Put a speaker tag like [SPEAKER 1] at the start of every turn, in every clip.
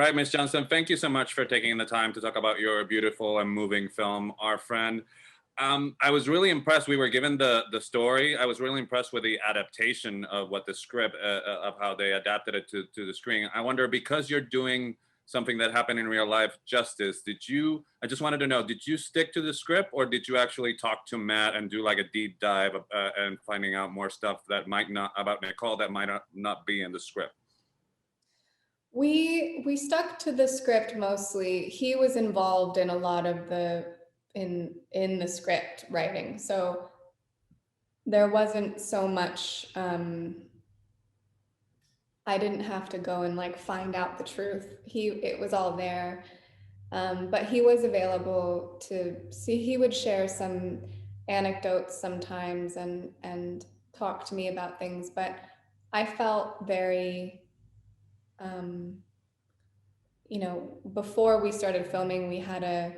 [SPEAKER 1] right, Miss Johnson, thank you so much for taking the time to talk about your beautiful and moving film, Our Friend. I was really impressed. We were given the story. I was really impressed with the adaptation of what the script of how they adapted it to the screen. I wonder, because you're doing something that happened in real life justice, did you? I just wanted to know, did you stick to the script, or did you actually talk to Matt and do like a deep dive and finding out more stuff that might not about Nicole that might not be in the script?
[SPEAKER 2] We stuck to the script mostly. He was involved in a lot of in the script writing, so there wasn't so much. I didn't have to go and like find out the truth. It was all there, but he was available to see. He would share some anecdotes sometimes and talk to me about things. But I felt very um, before we started filming, we had a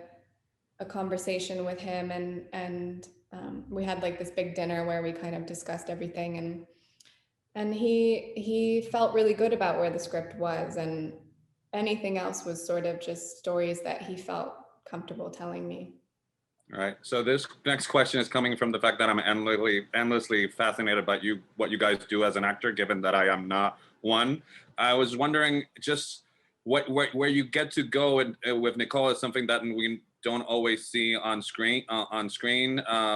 [SPEAKER 2] conversation with him and we had like this big dinner where we kind of discussed everything and he felt really good about where the script was, and anything else was sort of just stories that he felt comfortable telling me.
[SPEAKER 1] All right. So this next question is coming from the fact that I'm endlessly fascinated by what you guys do as an actor, given that I am not one. I was wondering just where you get to go with Nicole is something that we don't always see on screen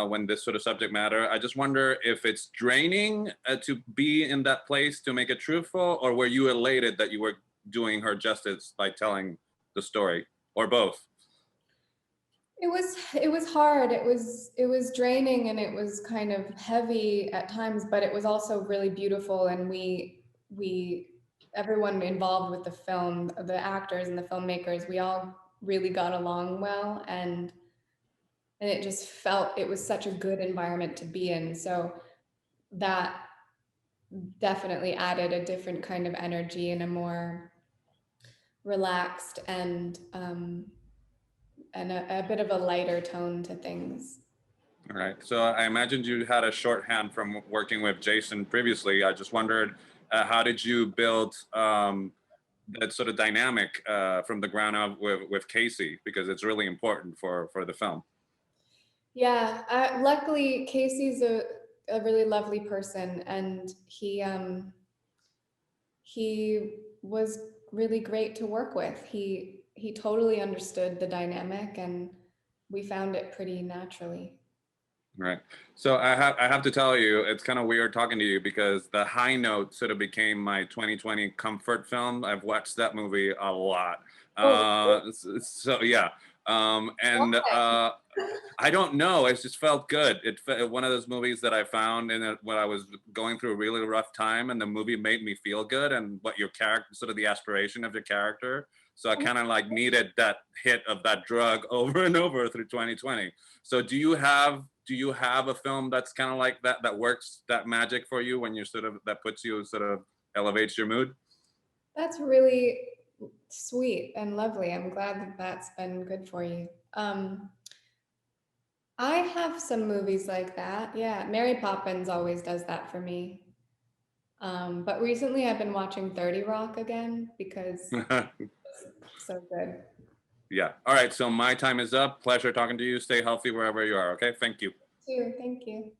[SPEAKER 1] when this sort of subject matter. I just wonder if it's draining to be in that place to make it truthful, or were you elated that you were doing her justice by telling the story, or both?
[SPEAKER 2] It was hard. It was draining and it was kind of heavy at times, but it was also really beautiful. And we everyone involved with the film, the actors and the filmmakers, we all really got along well, and it just felt it was such a good environment to be in. So that definitely added a different kind of energy and a more relaxed and a bit of a lighter tone to things.
[SPEAKER 1] All right. So I imagined you had a shorthand from working with Jason previously. I just wondered, how did you build that sort of dynamic from the ground up with Casey? Because it's really important for the film.
[SPEAKER 2] Yeah, luckily Casey's a really lovely person, and he was really great to work with. He totally understood the dynamic, and we found it pretty naturally.
[SPEAKER 1] Right. So I have to tell you, it's kind of weird talking to you because The High Note sort of became my 2020 comfort film. I've watched that movie a lot.
[SPEAKER 2] Oh,
[SPEAKER 1] So yeah. And I don't know. It just felt good. One of those movies that I found in it when I was going through a really rough time, and the movie made me feel good. And what your character, sort of the aspiration of your character. So I kind of like needed that hit of that drug over and over through 2020. So do you have a film that's kind of like that works that magic for you when you sort of that puts you sort of elevates your mood?
[SPEAKER 2] that's really sweet and lovely. I'm glad that that's been good for you. I have some movies like that. Yeah, Mary Poppins always does that for me. But recently I've been watching 30 Rock again because it's so good.
[SPEAKER 1] Yeah. All right. So my time is up. Pleasure talking to you. Stay healthy wherever you are. Okay. Thank you.
[SPEAKER 2] Too. Thank you.